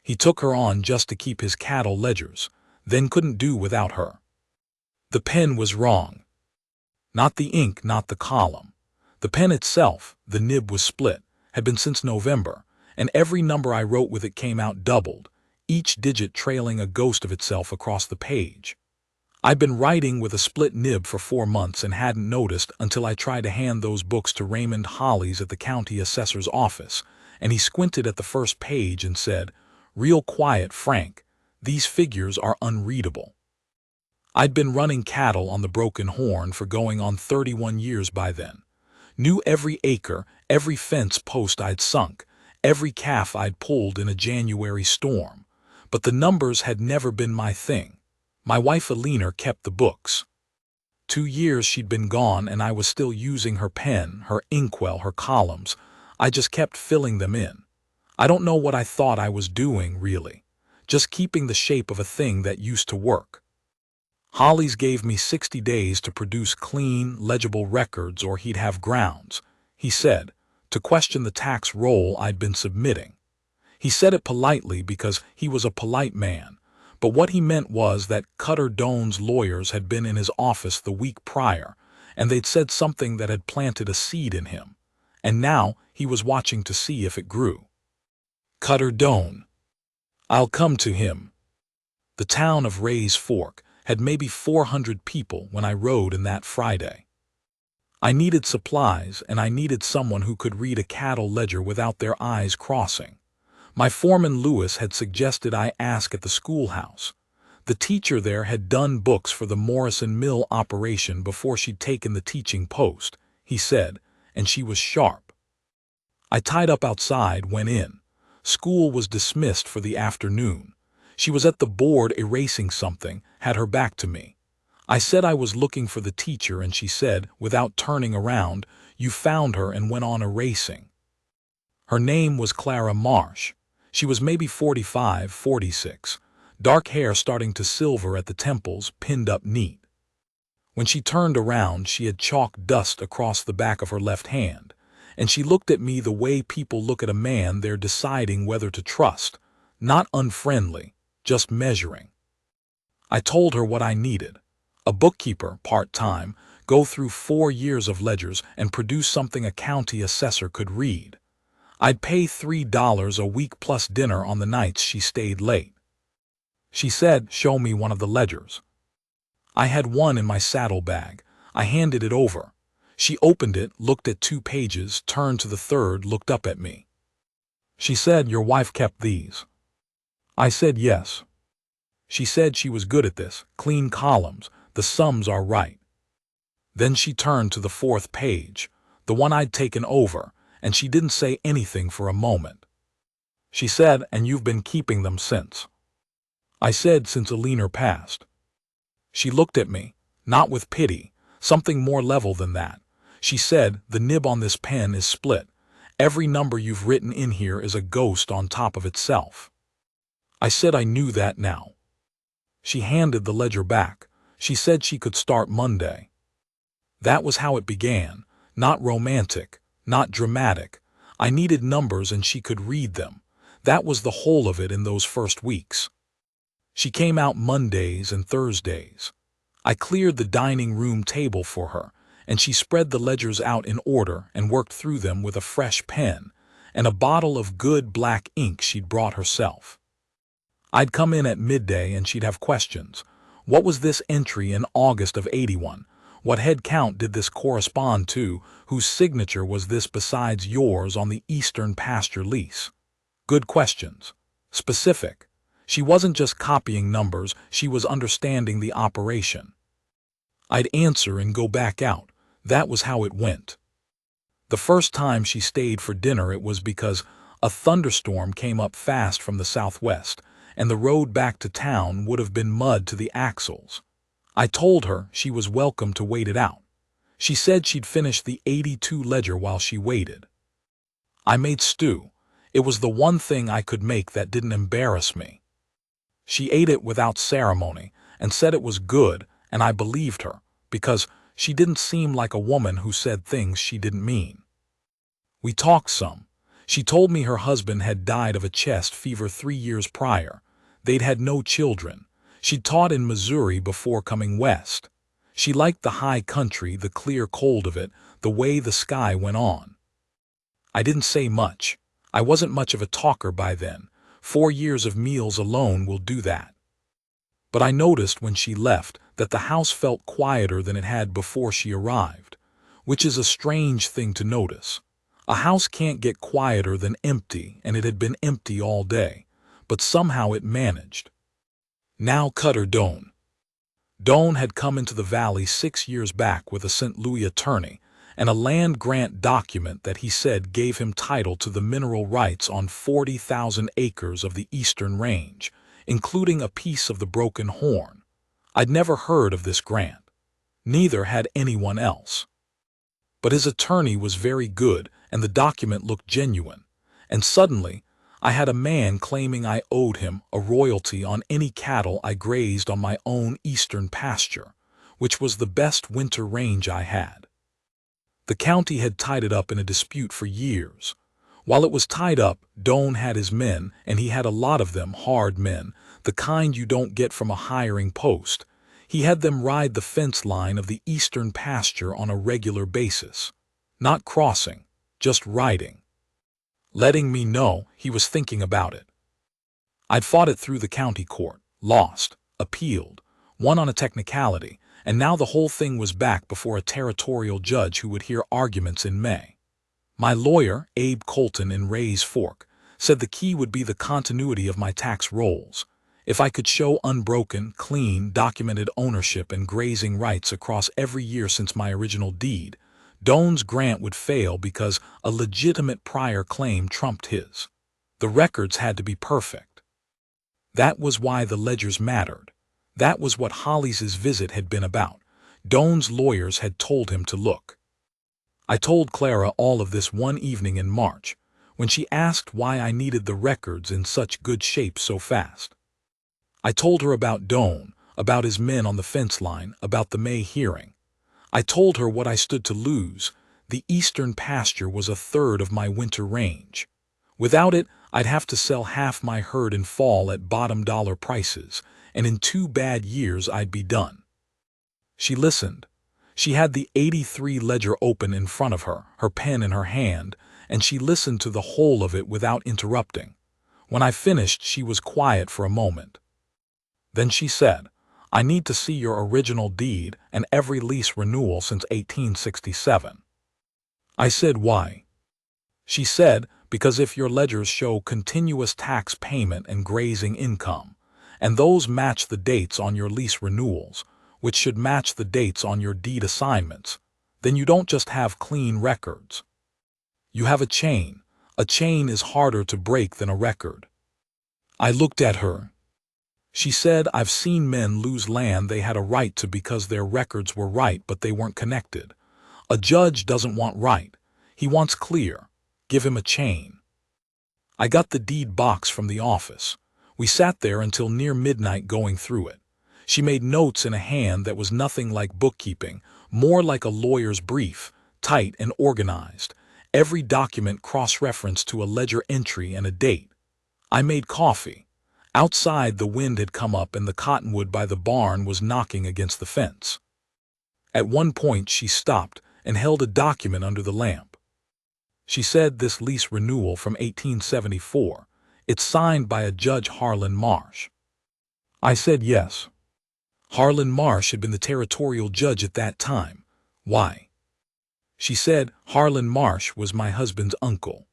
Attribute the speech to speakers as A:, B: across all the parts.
A: He took her on just to keep his cattle ledgers, then couldn't do without her. The pen was wrong. Not the ink, not the column. The pen itself, the nib was split, had been since November, and every number I wrote with it came out doubled, each digit trailing a ghost of itself across the page. I'd been writing with a split nib for 4 months and hadn't noticed until I tried to hand those books to Raymond Hollies at the county assessor's office, and he squinted at the first page and said, "Real quiet, Frank, these figures are unreadable." I'd been running cattle on the Broken Horn for going on 31 years by then. Knew every acre, every fence post I'd sunk, every calf I'd pulled in a January storm. But the numbers had never been my thing. My wife Alina kept the books. 2 years she'd been gone and I was still using her pen, her inkwell, her columns. I just kept filling them in. I don't know what I thought I was doing, really. Just keeping the shape of a thing that used to work. Hollies gave me 60 days to produce clean, legible records or he'd have grounds, he said, to question the tax roll I'd been submitting. He said it politely because he was a polite man, but what he meant was that Cutter Doan's lawyers had been in his office the week prior, and they'd said something that had planted a seed in him, and now he was watching to see if it grew. Cutter Doan. I'll come to him. The town of Ray's Fork had maybe 400 people when I rode in that Friday. I needed supplies, and I needed someone who could read a cattle ledger without their eyes crossing. My foreman Lewis had suggested I ask at the schoolhouse. The teacher there had done books for the Morrison Mill operation before she'd taken the teaching post, he said, and she was sharp. I tied up outside, went in. School was dismissed for the afternoon. She was at the board erasing something, had her back to me. I said I was looking for the teacher, and she said, without turning around, "You found her," and went on erasing. Her name was Clara Marsh. She was maybe 45, 46, dark hair starting to silver at the temples, pinned up neat. When she turned around, she had chalked dust across the back of her left hand, and she looked at me the way people look at a man they're deciding whether to trust, not unfriendly, just measuring. I told her what I needed. A bookkeeper, part-time, go through 4 years of ledgers and produce something a county assessor could read. I'd pay $3 a week plus dinner on the nights she stayed late. She said, "Show me one of the ledgers." I had one in my saddlebag. I handed it over. She opened it, looked at 2 pages, turned to the third, looked up at me. She said, "Your wife kept these." I said yes. She said she was good at this, clean columns, the sums are right. Then she turned to the 4th page, the one I'd taken over, and she didn't say anything for a moment. She said, "And you've been keeping them since?" I said, "Since Alina passed." She looked at me, not with pity, something more level than that. She said, "The nib on this pen is split. Every number you've written in here is a ghost on top of itself." I said I knew that now. She handed the ledger back. She said she could start Monday. That was how it began, not romantic, not dramatic. I needed numbers and she could read them. That was the whole of it in those first weeks. She came out Mondays and Thursdays. I cleared the dining room table for her, and she spread the ledgers out in order and worked through them with a fresh pen and a bottle of good black ink she'd brought herself. I'd come in at midday and she'd have questions. What was this entry in August of '81? What head count did this correspond to? Whose signature was this besides yours on the Eastern pasture lease? Good questions. Specific. She wasn't just copying numbers, she was understanding the operation. I'd answer and go back out. That was how it went. The first time she stayed for dinner it was because a thunderstorm came up fast from the southwest, and the road back to town would have been mud to the axles. I told her she was welcome to wait it out. She said she'd finish the '82 ledger while she waited. I made stew. It was the one thing I could make that didn't embarrass me. She ate it without ceremony and said it was good, and I believed her, because she didn't seem like a woman who said things she didn't mean. We talked some. She told me her husband had died of a chest fever 3 years prior. They'd had no children. She'd taught in Missouri before coming west. She liked the high country, the clear cold of it, the way the sky went on. I didn't say much. I wasn't much of a talker by then. 4 years of meals alone will do that. But I noticed when she left that the house felt quieter than it had before she arrived, which is a strange thing to notice. A house can't get quieter than empty, and it had been empty all day, but somehow it managed. Now Cutter Doan. Doan had come into the valley 6 years back with a St. Louis attorney and a land grant document that he said gave him title to the mineral rights on 40,000 acres of the Eastern Range, including a piece of the Broken Horn. I'd never heard of this grant. Neither had anyone else. But his attorney was very good, and the document looked genuine. And suddenly, I had a man claiming I owed him a royalty on any cattle I grazed on my own eastern pasture, which was the best winter range I had. The county had tied it up in a dispute for years. While it was tied up, Doan had his men, and he had a lot of them, hard men, the kind you don't get from a hiring post. He had them ride the fence line of the eastern pasture on a regular basis. Not crossing, just riding. Letting me know he was thinking about it. I'd fought it through the county court, lost, appealed, won on a technicality, and now the whole thing was back before a territorial judge who would hear arguments in May. My lawyer, Abe Colton in Ray's Fork, said the key would be the continuity of my tax rolls. If I could show unbroken, clean, documented ownership and grazing rights across every year since my original deed, Doan's grant would fail because a legitimate prior claim trumped his. The records had to be perfect. That was why the ledgers mattered. That was what Holly's visit had been about. Doan's lawyers had told him to look. I told Clara all of this one evening in March, when she asked why I needed the records in such good shape so fast. I told her about Doan, about his men on the fence line, about the May hearing. I told her what I stood to lose. The eastern pasture was a third of my winter range. Without it, I'd have to sell half my herd in fall at bottom dollar prices, and in 2 bad years I'd be done. She listened. She had the 83 ledger open in front of her, her pen in her hand, and she listened to the whole of it without interrupting. When I finished, she was quiet for a moment. Then she said, "I need to see your original deed and every lease renewal since 1867. I said, "Why?" She said, "Because if your ledgers show continuous tax payment and grazing income, and those match the dates on your lease renewals, which should match the dates on your deed assignments, then you don't just have clean records. You have a chain. A chain is harder to break than a record." I looked at her. She said, "I've seen men lose land they had a right to because their records were right but they weren't connected. A judge doesn't want right. He wants clear. Give him a chain." I got the deed box from the office. We sat there until near midnight going through it. She made notes in a hand that was nothing like bookkeeping, more like a lawyer's brief, tight and organized. Every document cross-referenced to a ledger entry and a date. I made coffee. Outside, the wind had come up and the cottonwood by the barn was knocking against the fence. At one point she stopped and held a document under the lamp. She said, "This lease renewal from 1874, it's signed by a Judge Harlan Marsh." I said yes. Harlan Marsh had been the territorial judge at that time. Why? She said, "Harlan Marsh was my husband's uncle."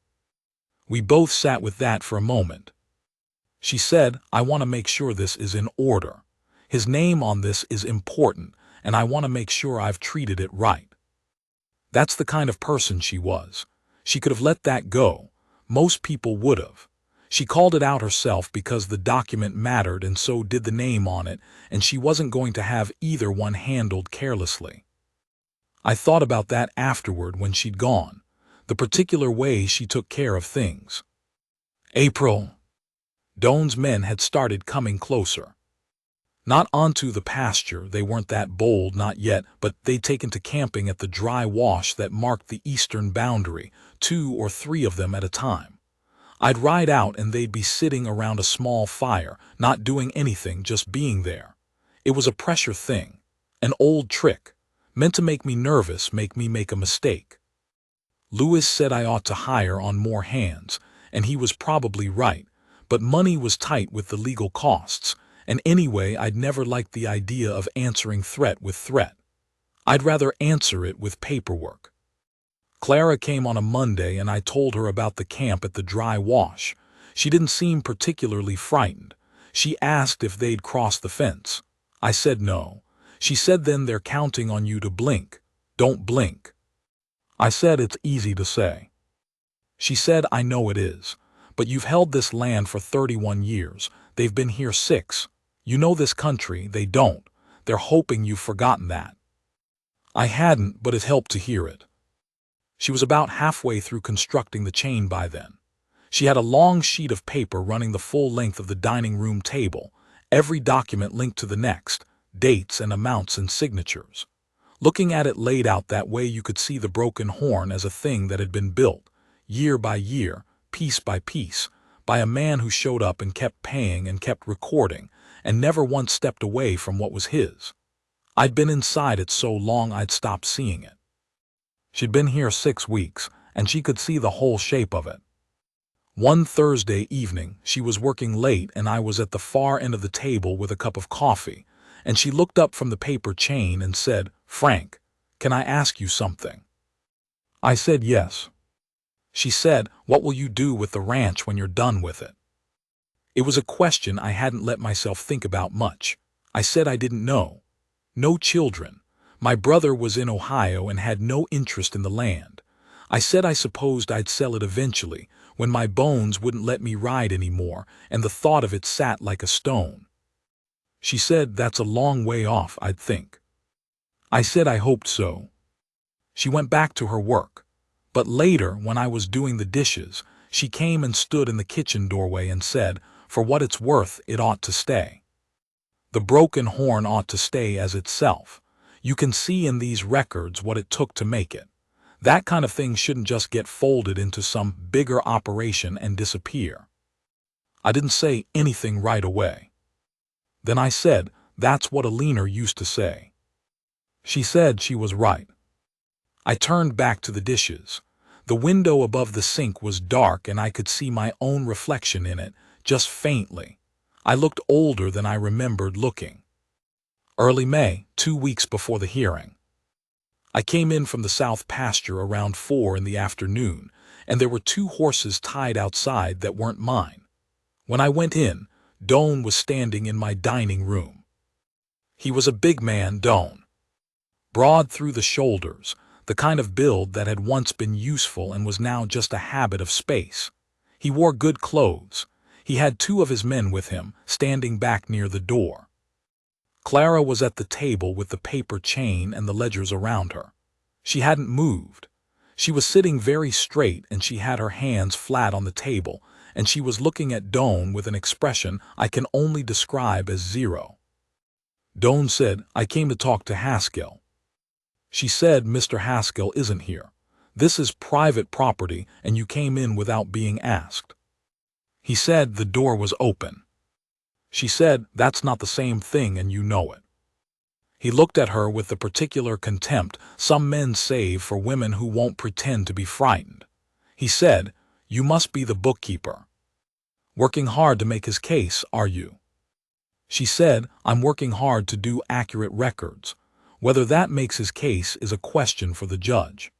A: We both sat with that for a moment. She said, "I want to make sure this is in order. His name on this is important, and I want to make sure I've treated it right." That's the kind of person she was. She could have let that go. Most people would have. She called it out herself because the document mattered and so did the name on it, and she wasn't going to have either one handled carelessly. I thought about that afterward when she'd gone, the particular way she took care of things. April. Doan's men had started coming closer. Not onto the pasture, they weren't that bold, not yet, but they'd taken to camping at the dry wash that marked the eastern boundary, 2 or 3 of them at a time. I'd ride out and they'd be sitting around a small fire, not doing anything, just being there. It was a pressure thing, an old trick, meant to make me nervous, make me make a mistake. Lewis said I ought to hire on more hands, and he was probably right, but money was tight with the legal costs, and anyway I'd never liked the idea of answering threat with threat. I'd rather answer it with paperwork. Clara came on a Monday and I told her about the camp at the dry wash. She didn't seem particularly frightened. She asked if they'd crossed the fence. I said no. She said then they're counting on you to blink. Don't blink. I said it's easy to say. She said I know it is. But you've held this land for 31 years. They've been here 6. You know this country, they don't. They're hoping you've forgotten that. I hadn't, but it helped to hear it. She was about halfway through constructing the chain by then. She had a long sheet of paper running the full length of the dining room table, every document linked to the next, dates and amounts and signatures. Looking at it laid out that way, you could see the broken horn as a thing that had been built, year by year, piece by piece, by a man who showed up and kept paying and kept recording, and never once stepped away from what was his. I'd been inside it so long I'd stopped seeing it. She'd been here 6 weeks, and she could see the whole shape of it. One Thursday evening, she was working late and I was at the far end of the table with a cup of coffee, and she looked up from the paper chain and said, "Frank, can I ask you something?" I said yes. She said, "What will you do with the ranch when you're done with it?" It was a question I hadn't let myself think about much. I said I didn't know. No children. My brother was in Ohio and had no interest in the land. I said I supposed I'd sell it eventually, when my bones wouldn't let me ride anymore, and the thought of it sat like a stone. She said that's a long way off, I'd think. I said I hoped so. She went back to her work. But later, when I was doing the dishes, she came and stood in the kitchen doorway and said, "For what it's worth, it ought to stay. The broken horn ought to stay as itself. You can see in these records what it took to make it. That kind of thing shouldn't just get folded into some bigger operation and disappear." I didn't say anything right away. Then I said, "That's what a leaner used to say." She said she was right. I turned back to the dishes. The window above the sink was dark and I could see my own reflection in it, just faintly. I looked older than I remembered looking. Early May, 2 weeks before the hearing. I came in from the south pasture around 4 in the afternoon, and there were 2 horses tied outside that weren't mine. When I went in, Doan was standing in my dining room. He was a big man, Doan. Broad through the shoulders, the kind of build that had once been useful and was now just a habit of space. He wore good clothes. He had 2 of his men with him, standing back near the door. Clara was at the table with the paper chain and the ledgers around her. She hadn't moved. She was sitting very straight and she had her hands flat on the table, and she was looking at Doan with an expression I can only describe as zero. Doan said, "I came to talk to Haskell." She said, "Mr. Haskell isn't here. This is private property and you came in without being asked." He said the door was open. She said, "That's not the same thing and you know it." He looked at her with the particular contempt some men save for women who won't pretend to be frightened. He said, "You must be the bookkeeper. Working hard to make his case, are you?" She said, "I'm working hard to do accurate records. Whether that makes his case is a question for the judge."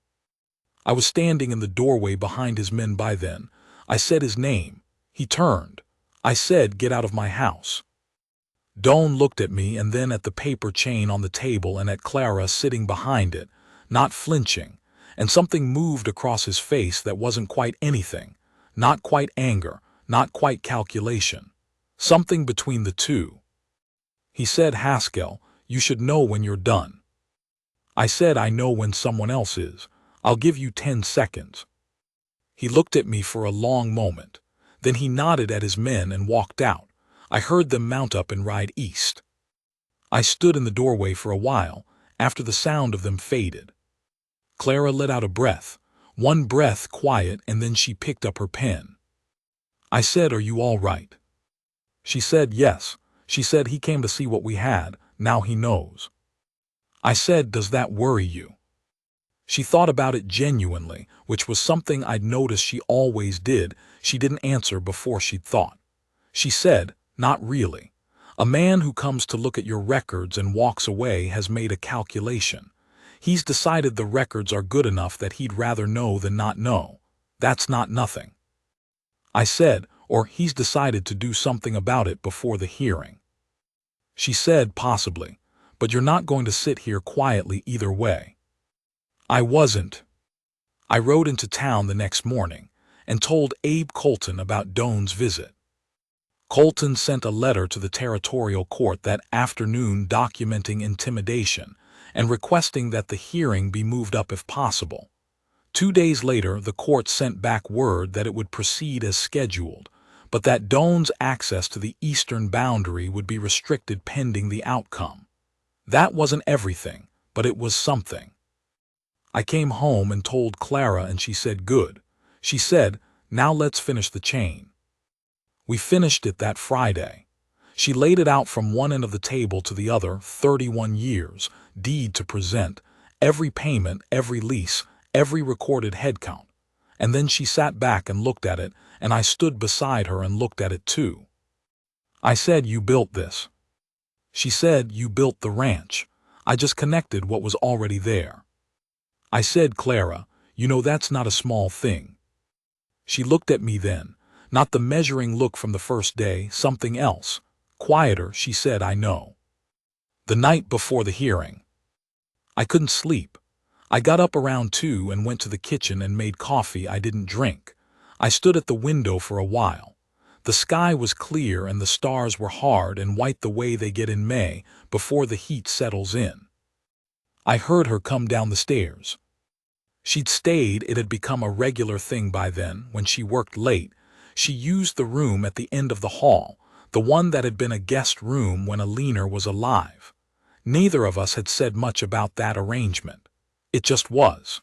A: I was standing in the doorway behind his men by then. I said his name. He turned. I said, "Get out of my house." Doan looked at me and then at the paper chain on the table and at Clara sitting behind it, not flinching, and something moved across his face that wasn't quite anything, not quite anger, not quite calculation. Something between the two. He said, "Haskell, you should know when you're done." I said, "I know when someone else is. I'll give you 10 seconds. He looked at me for a long moment. Then he nodded at his men and walked out. I heard them mount up and ride east. I stood in the doorway for a while, after the sound of them faded. Clara let out a breath, one breath quiet, and then she picked up her pen. I said, "Are you all right?" She said, "Yes." She said, "He came to see what we had, now he knows." I said, "Does that worry you?" She thought about it genuinely, which was something I'd noticed she always did. She didn't answer before she'd thought. She said, "Not really. A man who comes to look at your records and walks away has made a calculation. He's decided the records are good enough that he'd rather know than not know. That's not nothing." I said, "Or he's decided to do something about it before the hearing." She said, "Possibly, but you're not going to sit here quietly either way." I wasn't. I rode into town the next morning and told Abe Colton about Doan's visit. Colton sent a letter to the territorial court that afternoon documenting intimidation and requesting that the hearing be moved up if possible. 2 days later, the court sent back word that it would proceed as scheduled, but that Doan's access to the eastern boundary would be restricted pending the outcome. That wasn't everything, but it was something. I came home and told Clara, and she said, "Good." She said, "Now let's finish the chain." We finished it that Friday. She laid it out from one end of the table to the other, 31 years, deed to present, every payment, every lease, every recorded head count. And then she sat back and looked at it, and I stood beside her and looked at it too. I said, "You built this." She said, "You built the ranch. I just connected what was already there." I said, "Clara, you know that's not a small thing." She looked at me then, not the measuring look from the first day, something else. Quieter, she said, "I know." The night before the hearing, I couldn't sleep. I got up around 2 and went to the kitchen and made coffee I didn't drink. I stood at the window for a while. The sky was clear and the stars were hard and white the way they get in May before the heat settles in. I heard her come down the stairs. She'd stayed. It had become a regular thing by then. When she worked late, she used the room at the end of the hall, the one that had been a guest room when Alina was alive. Neither of us had said much about that arrangement. It just was.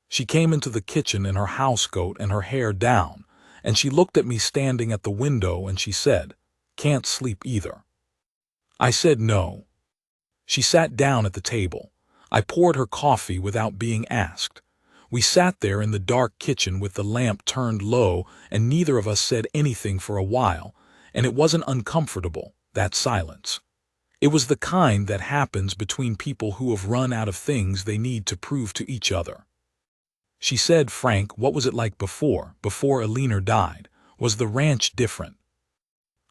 A: She came into the kitchen in her housecoat and her hair down, and she looked at me standing at the window and she said, "Can't sleep either." I said no. She sat down at the table. I poured her coffee without being asked. We sat there in the dark kitchen with the lamp turned low, and neither of us said anything for a while, and it wasn't uncomfortable, that silence. It was the kind that happens between people who have run out of things they need to prove to each other. She said, "Frank, what was it like before Alina died? Was the ranch different?"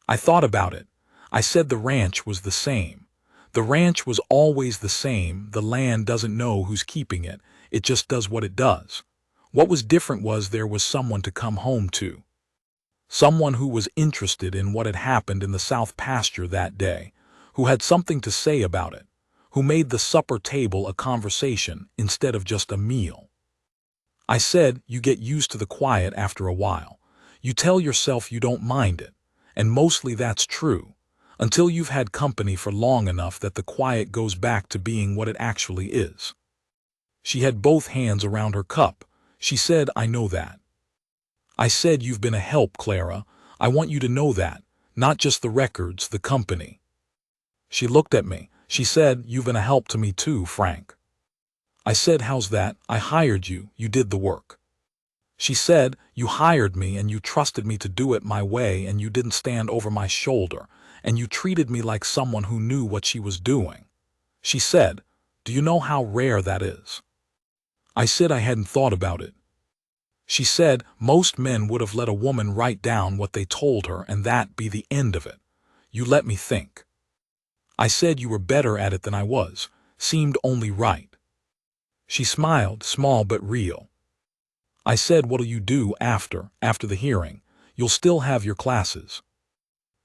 A: I thought about it. I said the ranch was the same. The ranch was always the same. The land doesn't know who's keeping it. It just does what it does. What was different was there was someone to come home to. Someone who was interested in what had happened in the south pasture that day, who had something to say about it, who made the supper table a conversation instead of just a meal. I said, "You get used to the quiet after a while. You tell yourself you don't mind it, and mostly that's true, until you've had company for long enough that the quiet goes back to being what it actually is." She had both hands around her cup. She said, "I know that." I said, "You've been a help, Clara. I want you to know that, not just the records, the company." She looked at me. She said, "You've been a help to me too, Frank." I said, "How's that?" "I hired you. You did the work." She said, "You hired me and you trusted me to do it my way, and you didn't stand over my shoulder, and you treated me like someone who knew what she was doing." She said, "Do you know how rare that is?" I said I hadn't thought about it. She said, "Most men would have let a woman write down what they told her and that be the end of it. You let me think." I said, "You were better at it than I was. Seemed only right." She smiled, small but real. I said, "What'll you do after the hearing? You'll still have your classes."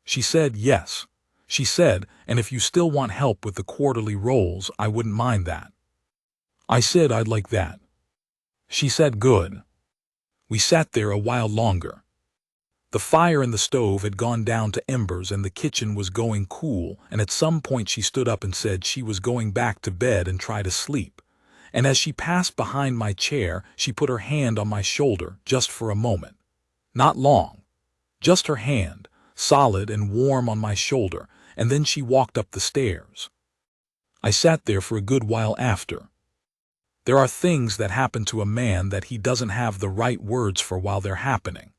A: She said, "Yes." She said, "And if you still want help with the quarterly rolls, I wouldn't mind that." I said, "I'd like that." She said, "Good." We sat there a while longer. The fire in the stove had gone down to embers and the kitchen was going cool, and at some point she stood up and said she was going back to bed and try to sleep. And as she passed behind my chair, she put her hand on my shoulder just for a moment. Not long. Just her hand, solid and warm on my shoulder, and then she walked up the stairs. I sat there for a good while after. There are things that happen to a man that he doesn't have the right words for while they're happening.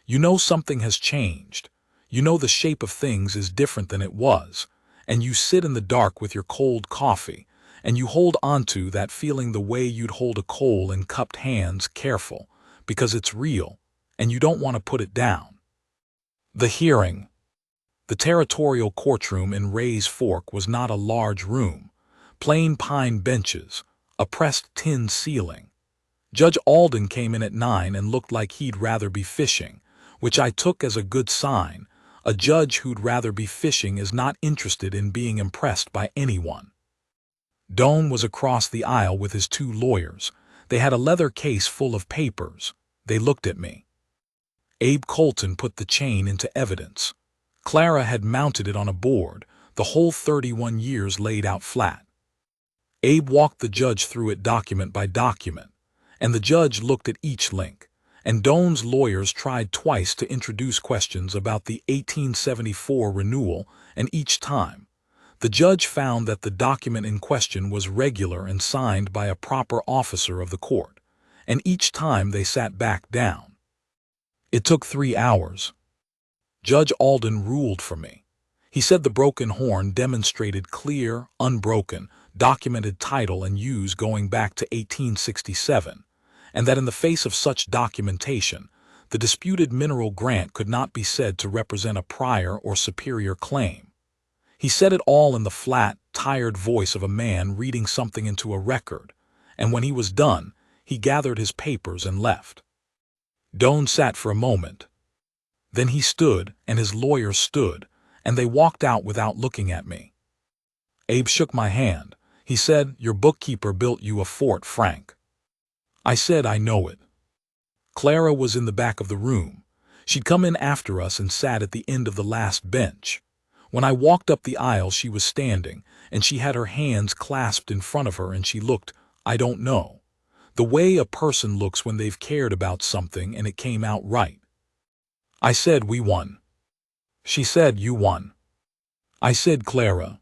A: You know something has changed. You know the shape of things is different than it was, and you sit in the dark with your cold coffee, and you hold onto that feeling the way you'd hold a coal in cupped hands, careful, because it's real, and you don't want to put it down. The hearing. The territorial courtroom in Ray's Fork was not a large room. Plain pine benches, a pressed tin ceiling. Judge Alden came in at 9 and looked like he'd rather be fishing, which I took as a good sign. A judge who'd rather be fishing is not interested in being impressed by anyone. Doan was across the aisle with his 2 lawyers. They had a leather case full of papers. They looked at me. Abe Colton put the chain into evidence. Clara had mounted it on a board, the whole 31 years laid out flat. Abe walked the judge through it document by document, and the judge looked at each link, and Doan's lawyers tried twice to introduce questions about the 1874 renewal, and each time, the judge found that the document in question was regular and signed by a proper officer of the court, and each time they sat back down. It took 3 hours. Judge Alden ruled for me. He said the broken horn demonstrated clear, unbroken, documented title and use going back to 1867, and that in the face of such documentation, the disputed mineral grant could not be said to represent a prior or superior claim. He said it all in the flat, tired voice of a man reading something into a record, and when he was done, he gathered his papers and left. Doan sat for a moment. Then he stood, and his lawyers stood, and they walked out without looking at me. Abe shook my hand. He said, "Your bookkeeper built you a fort, Frank." I said, "I know it." Clara was in the back of the room. She'd come in after us and sat at the end of the last bench. When I walked up the aisle, she was standing, and she had her hands clasped in front of her, and she looked, I don't know, the way a person looks when they've cared about something and it came out right. I said, "We won." She said, "You won." I said, "Clara."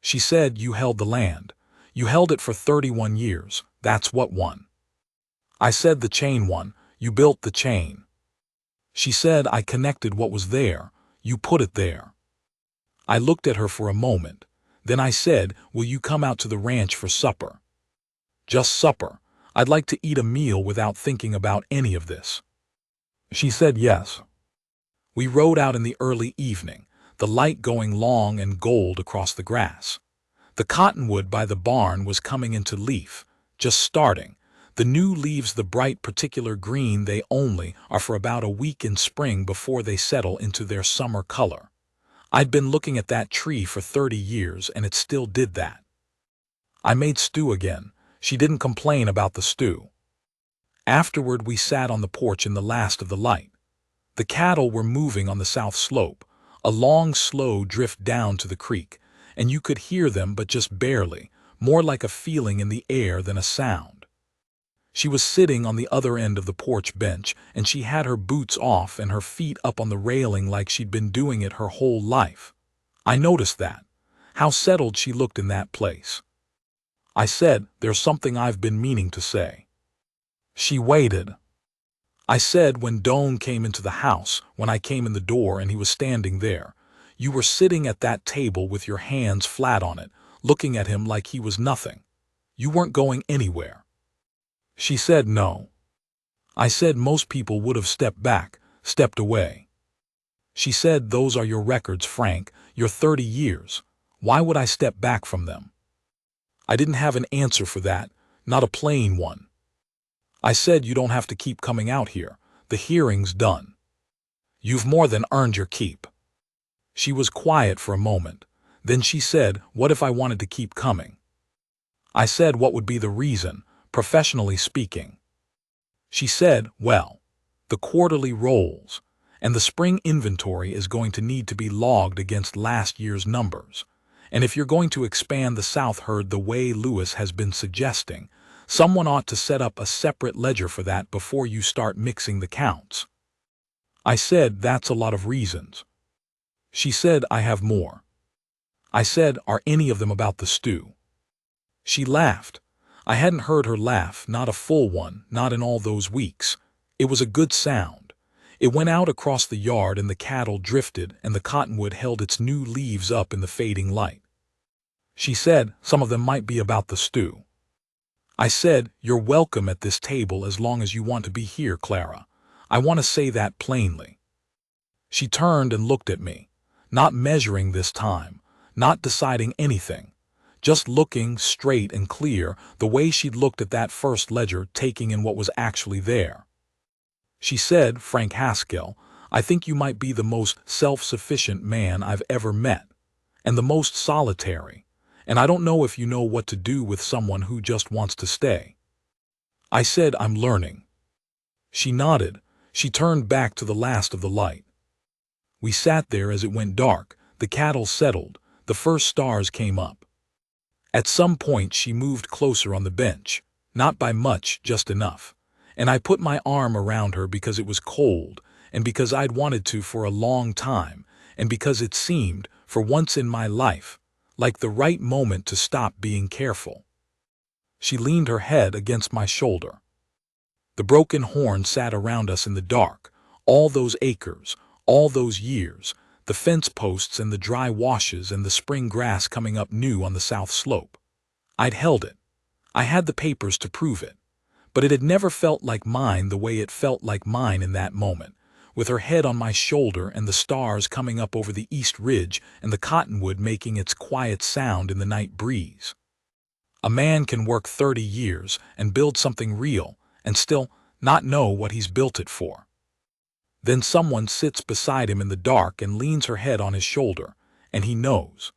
A: She said, "You held the land. You held it for 31 years. That's what won." I said, "The chain won. You built the chain." She said, "I connected what was there. You put it there." I looked at her for a moment. Then I said, "Will you come out to the ranch for supper?" "Just supper. I'd like to eat a meal without thinking about any of this." She said, "Yes." We rode out in the early evening, the light going long and gold across the grass. The cottonwood by the barn was coming into leaf, just starting. The new leaves, the bright particular green they only are for about a week in spring before they settle into their summer color. I'd been looking at that tree for 30 years and it still did that. I made stew again. She didn't complain about the stew. Afterward we sat on the porch in the last of the light. The cattle were moving on the south slope, a long slow drift down to the creek, and you could hear them but just barely, more like a feeling in the air than a sound. She was sitting on the other end of the porch bench, and she had her boots off and her feet up on the railing like she'd been doing it her whole life. I noticed that, how settled she looked in that place. I said, "There's something I've been meaning to say." She waited. I said, "When Doan came into the house, when I came in the door and he was standing there, you were sitting at that table with your hands flat on it, looking at him like he was nothing. You weren't going anywhere." She said, "No." I said, "Most people would have stepped back, stepped away." She said, "Those are your records, Frank, your 30 years. Why would I step back from them?" I didn't have an answer for that, not a plain one. I said, "You don't have to keep coming out here. The hearing's done. You've more than earned your keep." She was quiet for a moment. Then she said, "What if I wanted to keep coming?" I said, "What would be the reason, professionally speaking?" She said, "Well, the quarterly rolls, and the spring inventory is going to need to be logged against last year's numbers. And if you're going to expand the South herd the way Lewis has been suggesting, someone ought to set up a separate ledger for that before you start mixing the counts. I said, that's a lot of reasons. She said, I have more. I said, are any of them about the stew? She laughed. I hadn't heard her laugh, not a full one, not in all those weeks. It was a good sound. It went out across the yard and the cattle drifted and the cottonwood held its new leaves up in the fading light. She said, some of them might be about the stew. I said, you're welcome at this table as long as you want to be here, Clara. I want to say that plainly. She turned and looked at me, not measuring this time, not deciding anything, just looking straight and clear the way she'd looked at that first ledger, taking in what was actually there. She said, Frank Haskell, I think you might be the most self-sufficient man I've ever met, and the most solitary, and I don't know if you know what to do with someone who just wants to stay. I said, I'm learning. She nodded. She turned back to the last of the light. We sat there as it went dark, the cattle settled, the first stars came up. At some point she moved closer on the bench, not by much, just enough, and I put my arm around her because it was cold, and because I'd wanted to for a long time, and because it seemed, for once in my life, like the right moment to stop being careful. She leaned her head against my shoulder. The broken horn sat around us in the dark, all those acres, all those years, the fence posts and the dry washes and the spring grass coming up new on the south slope. I'd held it. I had the papers to prove it. But it had never felt like mine the way it felt like mine in that moment, with her head on my shoulder and the stars coming up over the east ridge and the cottonwood making its quiet sound in the night breeze. A man can work 30 years and build something real and still not know what he's built it for. Then someone sits beside him in the dark and leans her head on his shoulder, and he knows.